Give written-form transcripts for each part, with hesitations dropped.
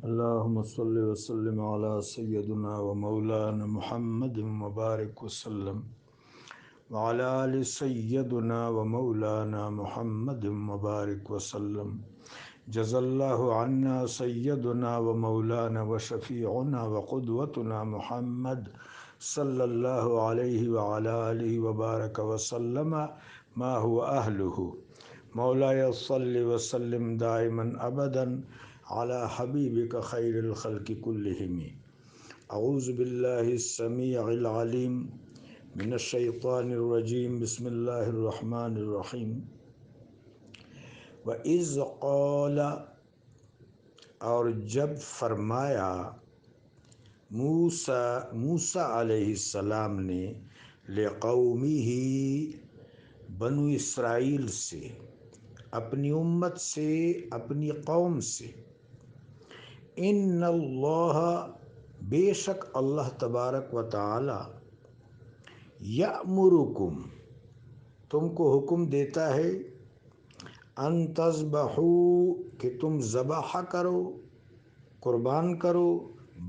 اللهم صل وسلم على سيدنا ومولانا محمد مبارك وسلم وعلى آل سيدنا ومولانا محمد مبارك وسلم. جزا الله عنا سيدنا ومولانا وشفيعنا وقدوتنا محمد صلى الله عليه وعلى آله وبارك وسلم ما هو أهله. مولاي صل وسلم دائما أبدا على حبيبك خير الخلق كلهم. أعوذ بالله السميع العليم من الشیطان الرجیم. بسم اللہ الرحمن الرحیم. وَإِذْ قَالَ، اور جب فرمایا موسیٰ علیہ السلام نے لِقَوْمِهِ، بنو اسرائیل سے، اپنی امت سے، اپنی قوم سے، ان اللہ، بے شک اللہ تبارک و تعالی، یأمرکم، تم کو حکم دیتا ہے، ان تذبحوا، کہ تم ذبح کرو، قربان کرو،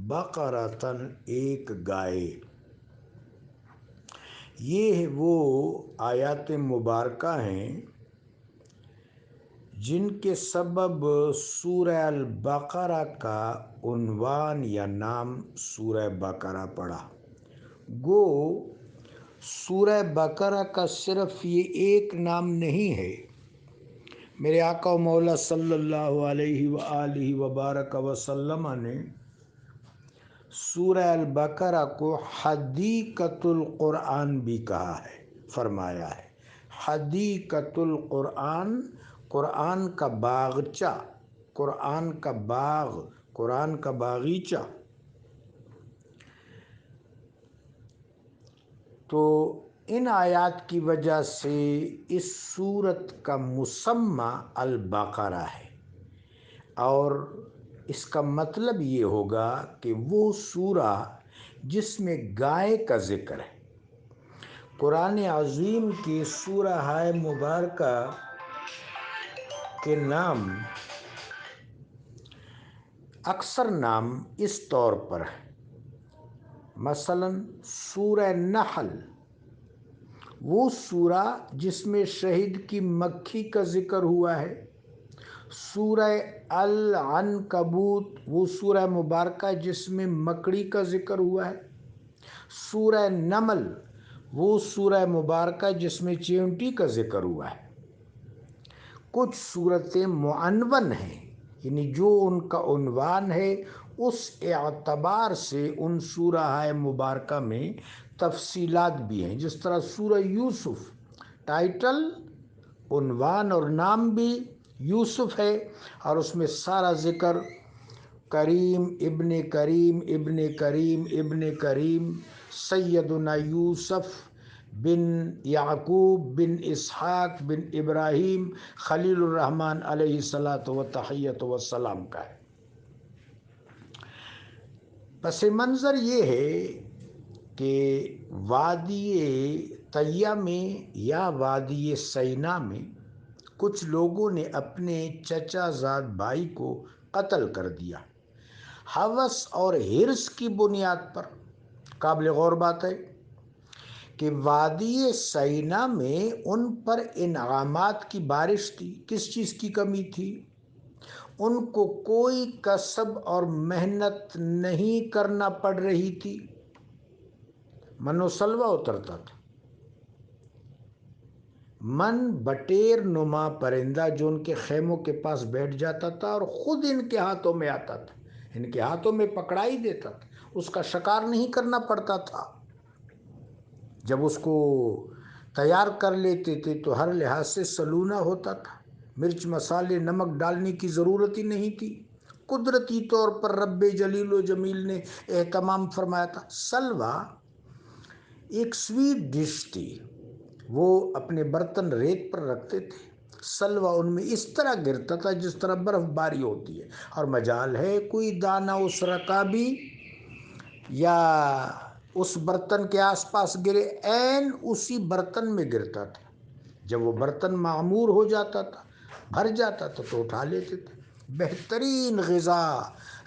بقرۃ، ایک گائے. یہ وہ آیات مبارکہ ہیں جن کے سبب سورہ البقرہ کا عنوان یا نام سورہ بقرہ پڑا. گو سورہ بقرہ کا صرف یہ ایک نام نہیں ہے. میرے آقا و مولا صلی اللہ علیہ وآلہ وبارک وسلم نے سورہ البقرہ کو حدیقۃ القرآن بھی کہا ہے، فرمایا ہے حدیقۃ القرآن، قرآن کا باغچہ، قرآن کا باغ، قرآن کا باغیچہ. تو ان آیات کی وجہ سے اس سورت کا مسمى البقرہ ہے، اور اس کا مطلب یہ ہوگا کہ وہ سورہ جس میں گائے کا ذکر ہے. قرآن عظیم کی سورہ مبارکہ کے نام، اکثر نام اس طور پر ہے. مثلا سورہ نحل، وہ سورہ جس میں شہد کی مکھی کا ذکر ہوا ہے. سورہ العنکبوت، وہ سورہ مبارکہ جس میں مکڑی کا ذکر ہوا ہے. سورہ نمل، وہ سورہ مبارکہ جس میں چیونٹی کا ذکر ہوا ہے. کچھ سورتیں معنون ہیں، یعنی جو ان کا عنوان ہے اس اعتبار سے ان سورہ مبارکہ میں تفصیلات بھی ہیں. جس طرح سورہ یوسف، ٹائٹل، عنوان اور نام بھی یوسف ہے، اور اس میں سارا ذکر کریم ابن کریم ابن کریم ابن کریم سیدنا یوسف بن یعقوب بن اسحاق بن ابراہیم خلیل الرحمن علیہ الصلاۃ وتحیۃ والسلام کا ہے. پس منظر یہ ہے کہ وادی طیہ میں یا وادی سینا میں کچھ لوگوں نے اپنے چچا زاد بھائی کو قتل کر دیا، ہوس اور حرص کی بنیاد پر. قابل غور بات ہے کہ وادی سینا میں ان پر انعامات کی بارش تھی. کس چیز کی کمی تھی؟ ان کو کوئی کسب اور محنت نہیں کرنا پڑ رہی تھی. من و سلوہ اترتا تھا. من بٹیر نما پرندہ جو ان کے خیموں کے پاس بیٹھ جاتا تھا اور خود ان کے ہاتھوں میں آتا تھا، ان کے ہاتھوں میں پکڑائی دیتا تھا. اس کا شکار نہیں کرنا پڑتا تھا. جب اس کو تیار کر لیتے تھے تو ہر لحاظ سے سلونہ ہوتا تھا. مرچ مسالے نمک ڈالنے کی ضرورت ہی نہیں تھی. قدرتی طور پر رب جلیل و جمیل نے اہتمام فرمایا تھا. سلوہ ایک سویٹ ڈش تھی. وہ اپنے برتن ریت پر رکھتے تھے. سلوہ ان میں اس طرح گرتا تھا جس طرح برف باری ہوتی ہے، اور مجال ہے کوئی دانہ اس رکابی یا اس برتن کے آس پاس گرے، عین اسی برتن میں گرتا تھا. جب وہ برتن معمور ہو جاتا تھا، بھر جاتا تھا، تو اٹھا لیتے تھے. بہترین غذا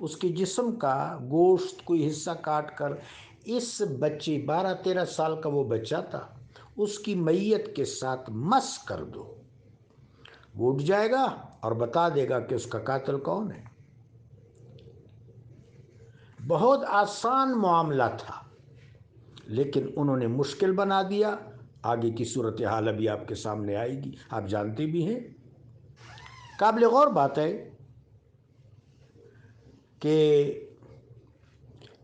اس کے جسم کا گوشت کوئی حصہ کاٹ کر اس بچے 12-13 سال کا وہ بچہ تھا اس کی میت کے ساتھ مس کر دو، وہ اٹھ جائے گا اور بتا دے گا کہ اس کا قاتل کون ہے۔ بہت آسان معاملہ تھا لیکن انہوں نے مشکل بنا دیا۔ آگے کی صورتحال ابھی آپ کے سامنے آئے گی، آپ جانتے بھی ہیں۔ قابل غور بات ہے کہ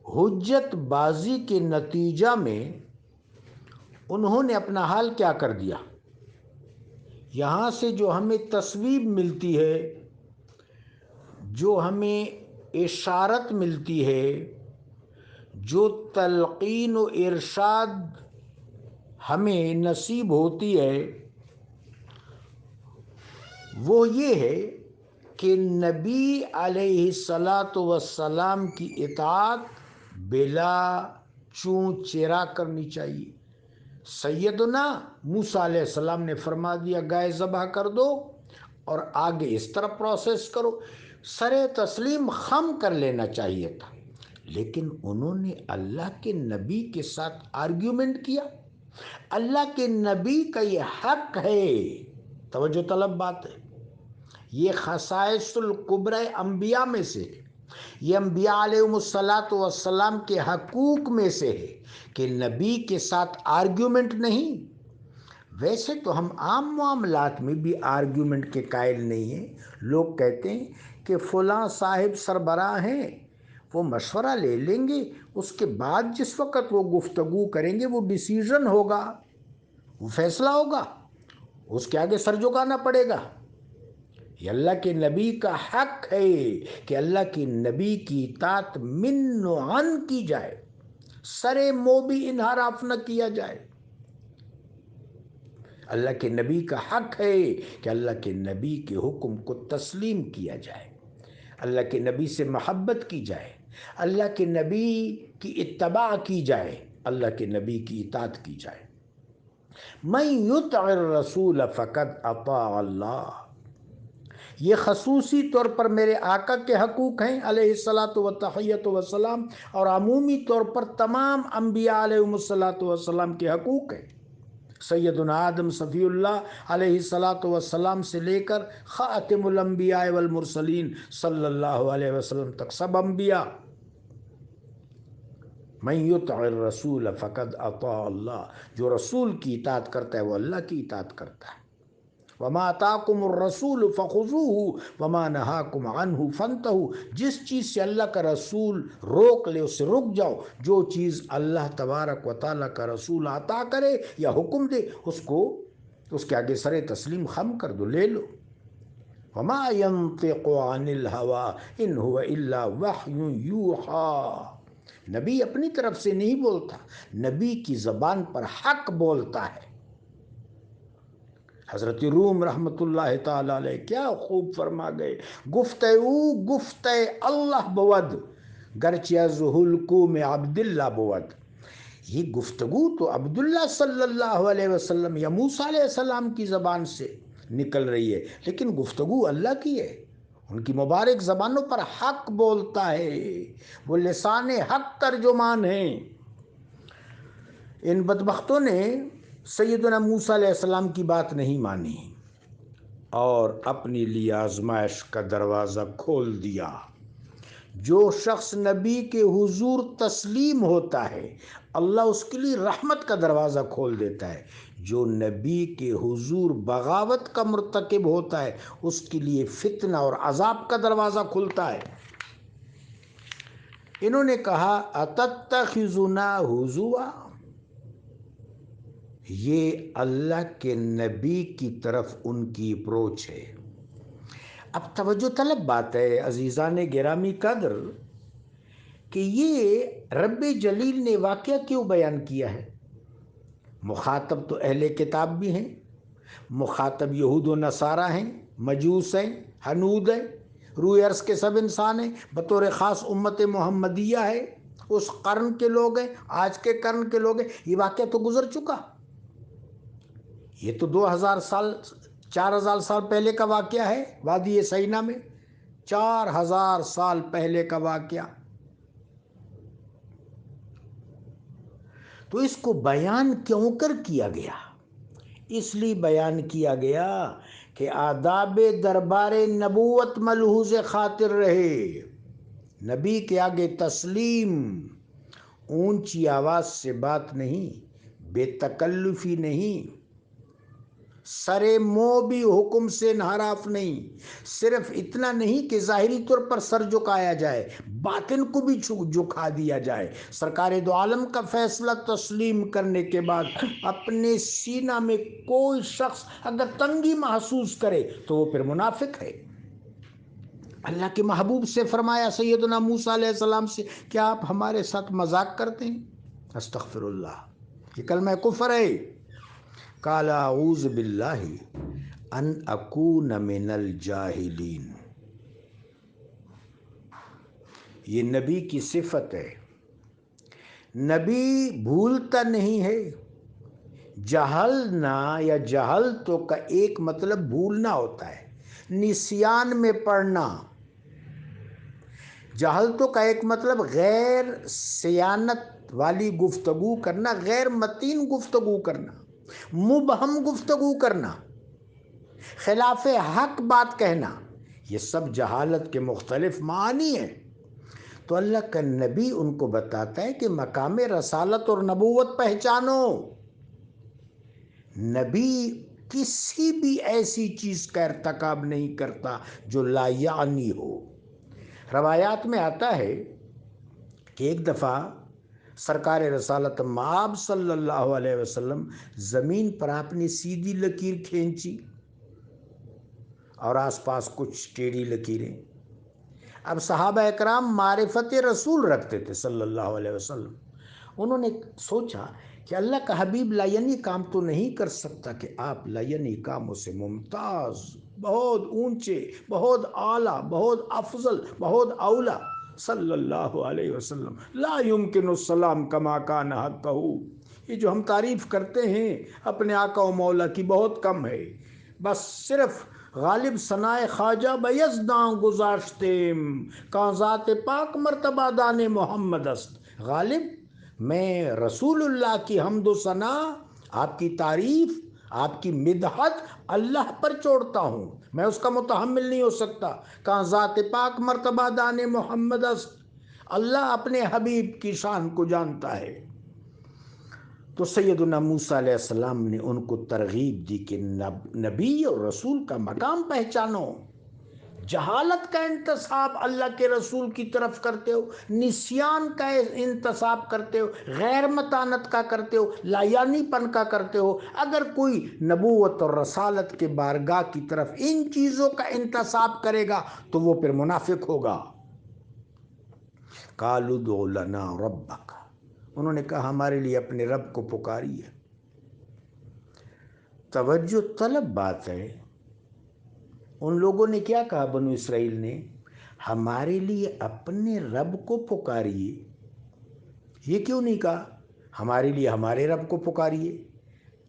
حجت بازی کے نتیجہ میں انہوں نے اپنا حال کیا کر دیا۔ یہاں سے جو ہمیں تصویب ملتی ہے، جو ہمیں اشارت ملتی ہے، جو تلقین و ارشاد ہمیں نصیب ہوتی ہے، وہ یہ ہے کہ نبی علیہ الصلاۃ والسلام کی اطاعت بلا چون چرا کرنی چاہیے۔ سیدنا موسیٰ علیہ السلام نے فرما دیا گائے ذبح کر دو اور آگے اس طرح پروسیس کرو، سر تسلیم خم کر لینا چاہیے تھا، لیکن انہوں نے اللہ کے نبی کے ساتھ آرگیومنٹ کیا۔ اللہ کے نبی کا یہ حق ہے، توجہ طلب بات ہے، یہ خصائص الکبری انبیاء میں سے ہے، یہ انبیاء علیہ السلام کے حقوق میں سے ہے کہ نبی کے ساتھ آرگیومنٹ نہیں۔ ویسے تو ہم عام معاملات میں بھی آرگیومنٹ کے قائل نہیں ہیں۔ لوگ کہتے ہیں کہ فلاں صاحب سربراہ ہیں، وہ مشورہ لے لیں گے، اس کے بعد جس وقت وہ گفتگو کریں گے وہ ڈیسیژن ہوگا، وہ فیصلہ ہوگا، اس کے آگے سر جھکانا پڑے گا۔ یہ اللہ کے نبی کا حق ہے کہ اللہ کے نبی کی اطاعت من و عن کی جائے، سر مو بھی انحراف نہ کیا جائے۔ اللہ کے نبی کا حق ہے کہ اللہ کے نبی کے حکم کو تسلیم کیا جائے، اللہ کے نبی سے محبت کی جائے، اللہ کے نبی کی اتباع کی جائے، اللہ کے نبی کی اطاعت کی جائے۔ من یطع الرسول فقد اطاع اللہ، یہ خصوصی طور پر میرے آقا کے حقوق ہیں علیہ الصلاۃ والتحیۃ والسلام، اور عمومی طور پر تمام انبیاء علیہ الصلاۃ والسلام کے حقوق ہیں۔ سیدنا آدم صفی اللہ علیہ الصلاۃ والسلام سے لے کر خاتم الانبیاء والمرسلین صلی اللہ علیہ وسلم تک سب انبیاء۔ من یطع الرسول فقد اطاع اللہ، جو رسول کی اطاعت کرتا ہے وہ اللہ کی اطاعت کرتا ہے۔ وما آتاکم الرسول فخذوہ وما نہاکم عنہ فانتہوا، جس چیز سے اللہ کا رسول روک لے اس سے رک جاؤ، جو چیز اللہ تبارک و تعالیٰ کا رسول عطا کرے یا حکم دے اس کے آگے سر تسلیم خم کر دو، لے لو۔ وما ينطق عن الهوى ان هو الا وحی یوحی، نبی اپنی طرف سے نہیں بولتا، نبی کی زبان پر حق بولتا ہے۔ حضرت روم رحمت اللہ تعالی علیہ کیا خوب فرما گئے، گفتہ اللہ بود گرچہ از حلقوم عبداللہ بود۔ یہ گفتگو تو عبداللہ صلی اللہ علیہ وسلم یا موسیٰ علیہ السلام کی زبان سے نکل رہی ہے، لیکن گفتگو اللہ کی ہے، ان کی مبارک زبانوں پر حق بولتا ہے، وہ لسان حق ترجمان ہیں۔ ان بدبختوں نے سیدنا موسیٰ علیہ السلام کی بات نہیں مانی اور اپنے لیے آزمائش کا دروازہ کھول دیا۔ جو شخص نبی کے حضور تسلیم ہوتا ہے اللہ اس کے لیے رحمت کا دروازہ کھول دیتا ہے، جو نبی کے حضور بغاوت کا مرتکب ہوتا ہے اس کے لیے فتنہ اور عذاب کا دروازہ کھلتا ہے۔ انہوں نے کہا اتتخذنا ہزوا، یہ اللہ کے نبی کی طرف ان کی اپروچ ہے۔ اب توجہ طلب بات ہے عزیزان گرامی قدر کہ یہ رب جلیل نے واقعہ کیوں بیان کیا ہے؟ مخاطب تو اہل کتاب بھی ہیں، مخاطب یہود و نصارہ ہیں، مجوس ہیں، ہنود ہیں، روئے عرض کے سب انسان ہیں، بطور خاص امت محمدیہ ہے، اس قرن کے لوگ ہیں، آج کے قرن کے لوگ ہیں۔ یہ واقعہ تو گزر چکا، یہ تو 2000 سال 4000 سال پہلے کا واقعہ ہے وادی سینا میں۔ 4000 سال پہلے کا واقعہ. تو اس کو بیان کیوں کر کیا گیا؟ اس لیے بیان کیا گیا کہ آداب دربار نبوت ملحوظ خاطر رہے. نبی کے آگے تسلیم، اونچی آواز سے بات نہیں، بے تکلفی نہیں، سرے منہ بھی حکم سے انحراف نہیں. صرف اتنا نہیں کہ ظاہری طور پر سر جھکایا جائے، باطن کو بھی جھکا دیا جائے. سرکار دو عالم کا فیصلہ تسلیم کرنے کے بعد اپنے سینہ میں کوئی شخص اگر تنگی محسوس کرے تو وہ پھر منافق ہے. اللہ کے محبوب سے فرمایا سیدنا موسیٰ علیہ السلام سے، کیا آپ ہمارے ساتھ مذاق کرتے ہیں؟ استغفر اللہ، یہ کلمہ کفر ہے. قال اعوذ باللہ ان اکون من الجاہلین. یہ نبی کی صفت ہے. نبی بھولتا نہیں ہے. جہلنا یا جہلتو کا ایک مطلب بھولنا ہوتا ہے، نسیان میں پڑنا. جہلتو کا ایک مطلب غیر سیانت والی گفتگو کرنا، غیر متین گفتگو کرنا، مبہم گفتگو کرنا، خلاف حق بات کہنا. یہ سب جہالت کے مختلف معنی ہیں. تو اللہ کا نبی ان کو بتاتا ہے کہ مقام رسالت اور نبوت پہچانو. نبی کسی بھی ایسی چیز کا ارتکاب نہیں کرتا جو لا یعنی ہو. روایات میں آتا ہے کہ ایک دفعہ سرکار رسالت مآب صلی اللہ علیہ وسلم زمین پر آپ نے سیدھی لکیر کھینچی اور آس پاس کچھ ٹیڑھی لکیریں. اب صحابہ اکرام معرفت رسول رکھتے تھے صلی اللہ علیہ وسلم. انہوں نے سوچا کہ اللہ کا حبیب لایعنی کام تو نہیں کر سکتا کہ آپ لایعنی کاموں سے ممتاز، بہت اونچے، بہت اعلیٰ، بہت افضل، بہت اولیٰ صلی اللہ علیہ وسلم. لا یمکن السلام کما کان حقہ. یہ جو ہم تعریف کرتے ہیں اپنے آقا و مولا کی بہت کم ہے. بس صرف غالب ثنائے خواجہ بیزداں گذاشتیم، کہاں ذات پاک مرتبہ دان محمد است. غالب، میں رسول اللہ کی حمد و ثنا، آپ کی تعریف، آپ کی مدحت اللہ پر چھوڑتا ہوں، میں اس کا متحمل نہیں ہو سکتا. کہاں ذات پاک مرتبہ دان محمد است. اللہ اپنے حبیب کی شان کو جانتا ہے. تو سیدنا موسیٰ علیہ السلام نے ان کو ترغیب دی کہ نبی اور رسول کا مقام پہچانو. جہالت کا انتساب اللہ کے رسول کی طرف کرتے ہو، نسیان کا انتساب کرتے ہو، غیر متانت کا کرتے ہو، لایانی پن کا کرتے ہو. اگر کوئی نبوت اور رسالت کے بارگاہ کی طرف ان چیزوں کا انتساب کرے گا تو وہ پھر منافق ہوگا. قالوا ادع لنا ربک. انہوں نے کہا ہمارے لیے اپنے رب کو پکاریے. توجہ طلب بات ہے. ان لوگوں نے کیا کہا؟ بنو اسرائیل نے ہمارے لیے اپنے رب کو پکاریے. یہ کیوں نہیں کہا ہمارے لیے ہمارے رب کو پکاریے؟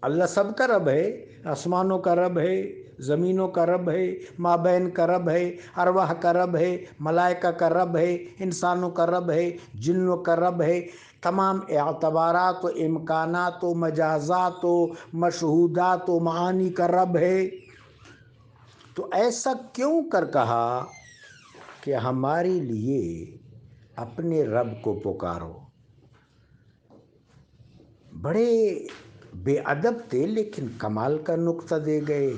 اللہ سب کا رب ہے، آسمانوں کا رب ہے، زمینوں کا رب ہے، مابین کا رب ہے، ارواح کا رب ہے، ملائکہ کا رب ہے، انسانوں کا رب ہے، جنوں کا رب ہے. تمام اعتبارات و امکانات و مجازات و مشہودات و معانی کا رب ہے. تو ایسا کیوں کر کہا کہ ہمارے لیے اپنے رب کو پکارو؟ بڑے بے ادب تھے لیکن کمال کا نقطہ دے گئے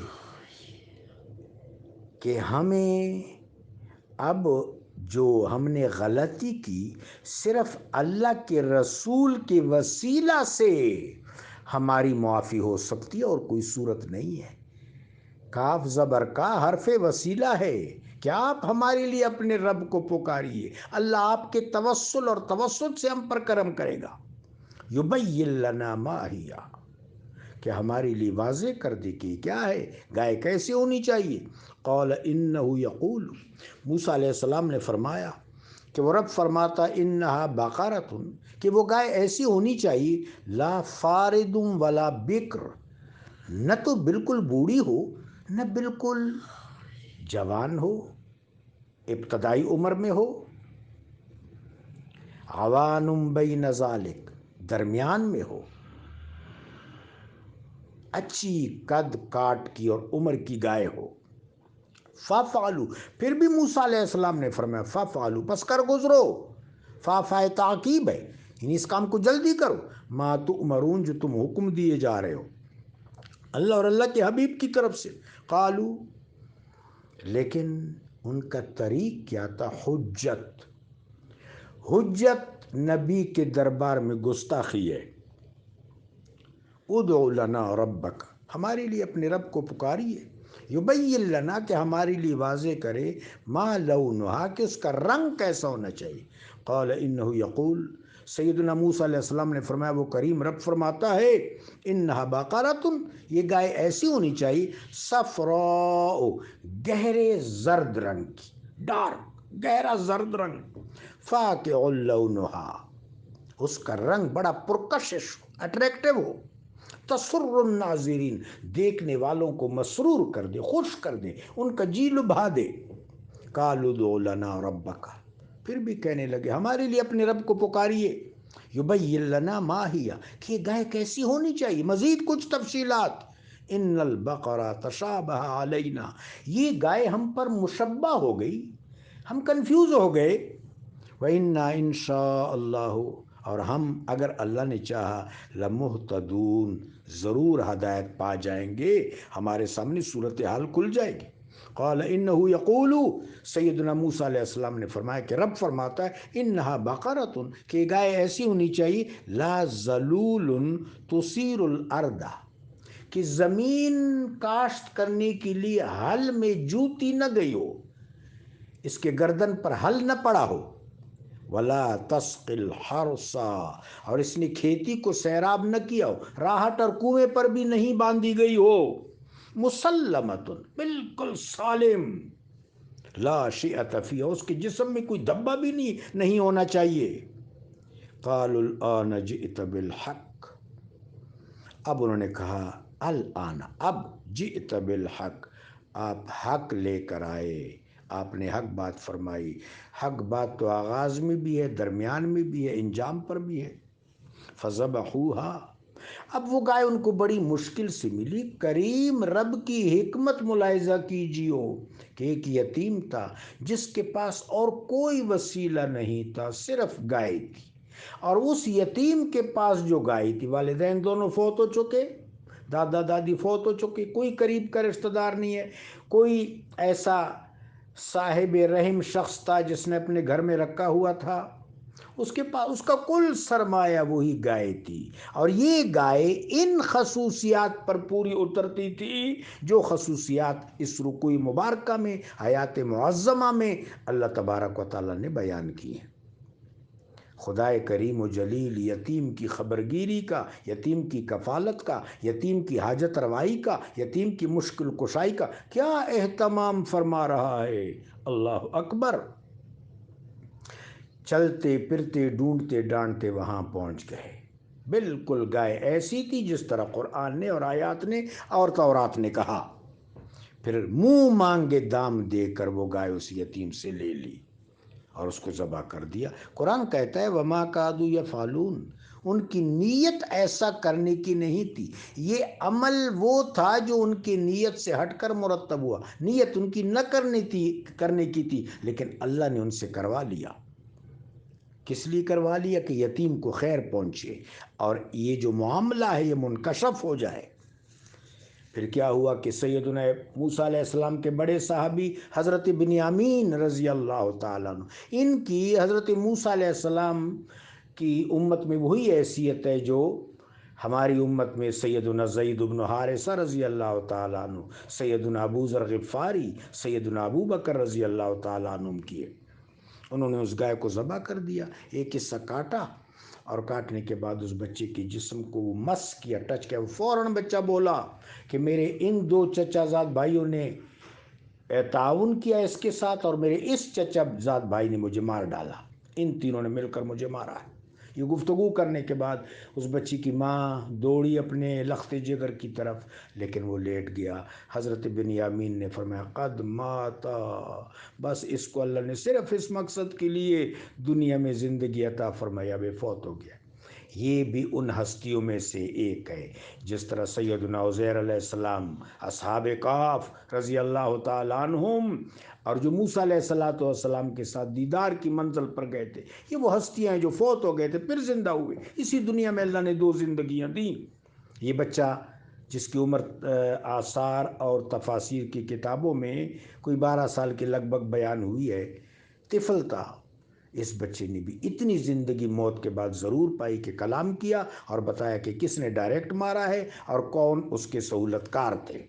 کہ ہمیں اب جو ہم نے غلطی کی صرف اللہ کے رسول کے وسیلہ سے ہماری معافی ہو سکتی ہے اور کوئی صورت نہیں ہے. کاف زبر کا حرف وسیلہ ہے کہ آپ ہمارے لیے اپنے رب کو پکاریے. اللہ آپ کے توسل اور توسط سے ہم پر کرم کرے گا. یبین لنا ما ہی، کہ ہمارے لیے واضح کر دے کہ کیا ہے، گائے کیسے ہونی چاہیے. قال انہ یقول. موسیٰ علیہ السلام نے فرمایا کہ وہ رب فرماتا انہا بقرۃ، کہ وہ گائے ایسی ہونی چاہیے لا فارد ولا بکر، نہ تو بالکل بوڑھی ہو نہ بالکل جوان ہو. ابتدائی عمر میں ہو، عوانم بین ذالک درمیان میں ہو، اچھی قد کاٹ کی اور عمر کی گائے ہو۔ فَفْعَلُوا پھر بھی موسیٰ علیہ السلام نے فرمایا فَفْعَلُوا پس کر گزرو، فَفَائے تعقیب ہے، یعنی اس کام کو جلدی کرو، ما تؤمرون جو تم حکم دیے جا رہے ہو اللہ اور اللہ کے حبیب کی طرف سے۔ قالو لیکن ان کا طریق کیا تھا؟ حجت نبی کے دربار میں گستاخی ہے۔ ادعو لنا ربک ہمارے لیے اپنے رب کو پکاریے، یبین لنا کہ ہمارے لیے واضح کرے، ما لونہا کہ اس کا رنگ کیسا ہونا چاہیے۔ قال انہ یقول سیدنا موسیٰ علیہ السلام نے فرمایا وہ کریم رب فرماتا ہے انہا بقرۃ یہ گائے ایسی ہونی چاہیے صفراء گہرے زرد رنگ کی، ڈارک گہرا زرد رنگ، فاقع لونہا اس کا رنگ بڑا پرکشش اٹریکٹیو ہو، تسر الناظرین دیکھنے والوں کو مسرور کر دے، خوش کر دے، ان کا جی لبھا دے۔ قالوا ادع لنا ربک پھر بھی کہنے لگے ہمارے لیے اپنے رب کو پکاریے، یبین لنا ما ہی کہ یہ گائے کیسی ہونی چاہیے، مزید کچھ تفصیلات۔ ان البقرہ تشابہ علینا یہ گائے ہم پر مشبہ ہو گئی، ہم کنفیوز ہو گئے۔ وَإِنَّا إِن شاء اللہ اور ہم اگر اللہ نے چاہا لمہتدون ضرور ہدایت پا جائیں گے، ہمارے سامنے صورتحال کھل جائے گی۔ قال انہ یقول سیدنا موسیٰ علیہ السلام نے فرمایا کہ رب فرماتا ہے انہا بقرۃ کہ گائے ایسی ہونی چاہیے لا ذلول تثیر الارض کہ زمین کاشت کرنے کے لیے ہل میں جوتی نہ گئی ہو، اس کے گردن پر ہل نہ پڑا ہو، ولا تسقی الحرث اور اس نے کھیتی کو سیراب نہ کیا ہو، راہٹ اور کنویں پر بھی نہیں باندھی گئی ہو، مسلمۃ بالکل سالم، لا شیئۃ فیہا اس کے جسم میں کوئی دھبا بھی نہیں ہونا چاہیے۔ قالوا الآن جئت بالحق اب انہوں نے کہا الآن اب جئت بالحق آپ حق لے کر آئے، آپ نے حق بات فرمائی۔ حق بات تو آغاز میں بھی ہے، درمیان میں بھی ہے، انجام پر بھی ہے۔ فذبحوها اب وہ گائے ان کو بڑی مشکل سے ملی۔ کریم رب کی حکمت ملاحظہ کیجیو کہ ایک یتیم تھا جس کے پاس اور کوئی وسیلہ نہیں تھا، صرف گائے تھی، اور اس یتیم کے پاس جو گائے تھی والدین دونوں فوت ہو چکے، دادا دادی فوت ہو چکے، کوئی قریب کا رشتہ دار نہیں ہے، کوئی ایسا صاحب رحم شخص تھا جس نے اپنے گھر میں رکھا ہوا تھا، اس کے پاس اس کا کل سرمایہ وہی گائے تھی، اور یہ گائے ان خصوصیات پر پوری اترتی تھی جو خصوصیات اس رکوع مبارکہ میں آیات معظمہ میں اللہ تبارک و تعالیٰ نے بیان کی ہیں۔ خدائے کریم و جلیل یتیم کی خبرگیری کا، یتیم کی کفالت کا، یتیم کی حاجت روائی کا، یتیم کی مشکل کشائی کا کیا اہتمام فرما رہا ہے۔ اللہ اکبر۔ چلتے پھرتے ڈھونڈتے ڈانٹتے وہاں پہنچ گئے، بالکل گائے ایسی تھی جس طرح قرآن نے اور آیات نے اور تورات نے کہا۔ پھر منہ مانگے دام دے کر وہ گائے اس یتیم سے لے لی اور اس کو ذبح کر دیا۔ قرآن کہتا ہے وما کادوا یفعلون ان کی نیت ایسا کرنے کی نہیں تھی، یہ عمل وہ تھا جو ان کی نیت سے ہٹ کر مرتب ہوا، نیت ان کی نہ کرنے کی تھی لیکن اللہ نے ان سے کروا لیا۔ کس لیے کروا لیا؟ کہ یتیم کو خیر پہنچے اور یہ جو معاملہ ہے یہ منکشف ہو جائے۔ پھر کیا ہوا کہ سیدنا موسیٰ علیہ السلام کے بڑے صحابی حضرت بنیامین رضی اللہ تعالیٰ عنہ، ان کی حضرت موسیٰ علیہ السلام کی امت میں وہی حیثیت ہے جو ہماری امت میں سیدنا زید بن حارثہ رضی اللہ تعالیٰ عنہ، سیدنا ابو ذر غفاری، سیدنا ابو بکر رضی اللہ تعالیٰ عنہ کی ہے۔ انہوں نے اس گائے کو ذبح کر دیا، ایک حصہ کاٹا، اور کاٹنے کے بعد اس بچے کے جسم کو وہ مس کیا، ٹچ کیا، فوراً بچہ بولا کہ میرے ان دو چچا زاد بھائیوں نے تعاون کیا اس کے ساتھ، اور میرے اس چچا زاد بھائی نے مجھے مار ڈالا، ان تینوں نے مل کر مجھے مارا ہے۔ یہ گفتگو کرنے کے بعد اس بچی کی ماں دوڑی اپنے لخت جگر کی طرف، لیکن وہ لیٹ گیا۔ حضرت بنیامین نے فرمایا قد ماتا، بس اس کو اللہ نے صرف اس مقصد کے لیے دنیا میں زندگی عطا فرمایا، اب فوت ہو گیا۔ یہ بھی ان ہستیوں میں سے ایک ہے، جس طرح سیدنا عزیر علیہ السلام، اصحاب کہف رضی اللہ تعالیٰ عنہم، اور جو موسیٰ علیہ السلام کے ساتھ دیدار کی منزل پر گئے تھے، یہ وہ ہستیاں ہیں جو فوت ہو گئے تھے پھر زندہ ہوئے۔ اسی دنیا میں اللہ نے 2 زندگیاں دیں۔ یہ بچہ جس کی عمر آثار اور تفاسیر کی کتابوں میں کوئی 12 سال کے لگ بھگ بیان ہوئی ہے، طفل تھا۔ اس بچے نے بھی اتنی زندگی موت کے بعد ضرور پائی کہ کلام کیا اور بتایا کہ کس نے ڈائریکٹ مارا ہے اور کون اس کے سہولت کار تھے۔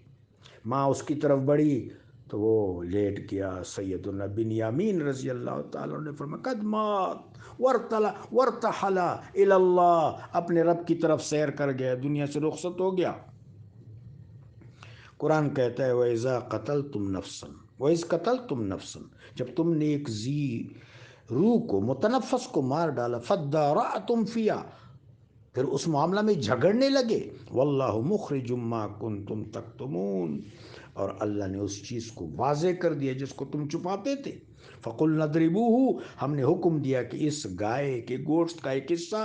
ماں اس کی طرف بڑھی تو وہ لیٹ گیا۔ سیدنا بنیامین رضی اللہ تعالیٰ نے فرمایا قد مات ورتحل الی اللہ، اپنے رب کی طرف سیر کر گیا، دنیا سے رخصت ہو گیا۔ قرآن کہتا ہے وَإِذَا قَتَلْتُمْ نَفْسًا وَإِذْ قَتَلْتُمْ نَفْسًا، جب تم نے ایک ذی روح کو، متنفس کو مار ڈالا، فَادَّارَأْتُمْ فِيهَا، پھر اس معاملہ میں جھگڑنے لگے، وَاللَّهُ مُخْرِجٌ مَا كُنْتُمْ تَكْتُمُونَ، اور اللہ نے اس چیز کو واضح کر دیا جس کو تم چھپاتے تھے۔ فَقُلْنَا اضْرِبُوهُ، ہم نے حکم دیا کہ اس گائے کے گوشت کا ایک حصہ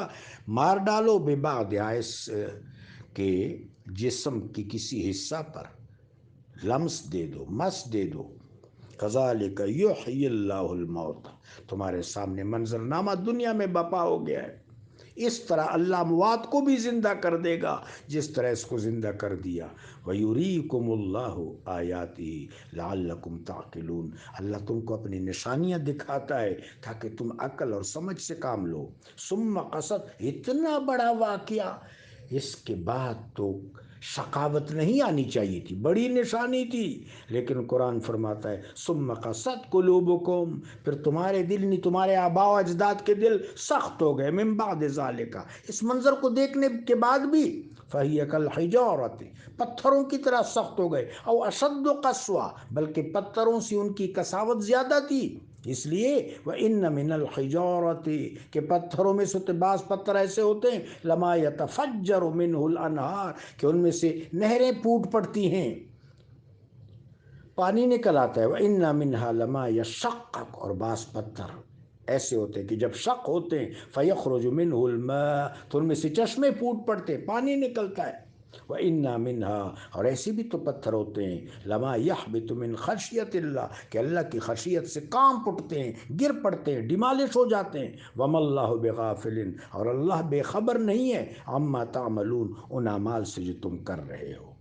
مار ڈالو، بِبَعْضِهَا، اس کے جسم کی کسی حصہ پر لمس دے دو، مس دے دو۔ کذالک یحیی اللہ الموت، تمہارے سامنے منظرنامہ دنیا میں بپا ہو گیا ہے۔ اس طرح اللہ اموات کو بھی زندہ کر دے گا جس طرح اس کو زندہ کر دیا۔ وَيُرِيكُمُ اللَّهُ آیَاتِهِ لَعَلَّكُمْ تَعْقِلُونَ، اللہ تم کو اپنی نشانیاں دکھاتا ہے تاکہ تم عقل اور سمجھ سے کام لو۔ ثم قصد، اتنا بڑا واقعہ، اس کے بعد تو شقاوت نہیں آنی چاہیے تھی، بڑی نشانی تھی، لیکن قرآن فرماتا ہے ثم قست قلوبکم، پھر تمہارے دل نہیں، تمہارے آباء و اجداد کے دل سخت ہو گئے، من بعد ذالک، اس منظر کو دیکھنے کے بعد بھی، فہی کالحجارۃ، پتھروں کی طرح سخت ہو گئے، او اشد قسوہ، بلکہ پتھروں سے ان کی قساوت زیادہ تھی۔ اس لیے وَإِنَّ مِنَ الْحِجَارَةِ، کہ پتھروں میں سے بعض پتھر ایسے ہوتے ہیں لَمَا يَتَفَجَّرُ مِنْهُ الْأَنْهَارُ، کہ ان میں سے نہریں پھوٹ پڑتی ہیں، پانی نکل آتا ہے۔ وَإِنَّ مِنْهَا لَمَا يَشَقَّقُ، اور بعض پتھر ایسے ہوتے ہیں کہ جب شق ہوتے ہیں فَيَخْرُجُ مِنْهُ الْمَاءُ، تو ان میں سے چشمے پھوٹ پڑتے ہیں، پانی نکلتا ہے۔ وَإِنَّ مِنْهَا، اور ایسے بھی تو پتھر ہوتے ہیں لَمَا يَحْبِطُ مِنْ خَشْيَةِ اللَّهِ، کہ اللہ کی خشیت سے کام پھٹتے ہیں، گر پڑتے ہیں، ڈیمالش ہو جاتے ہیں۔ وَمَا اللَّهُ بِغَافِلٍ، اور اللہ بے خبر نہیں ہے، عَمَّا تَعْمَلُونَ، ان اعمال سے جو تم کر رہے ہو۔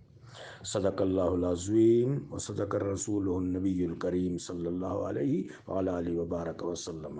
صدق اللہ العظیم و صدق الرسول النبی الکریم صلی اللہ علیہ وآلہ وبارک وسلم۔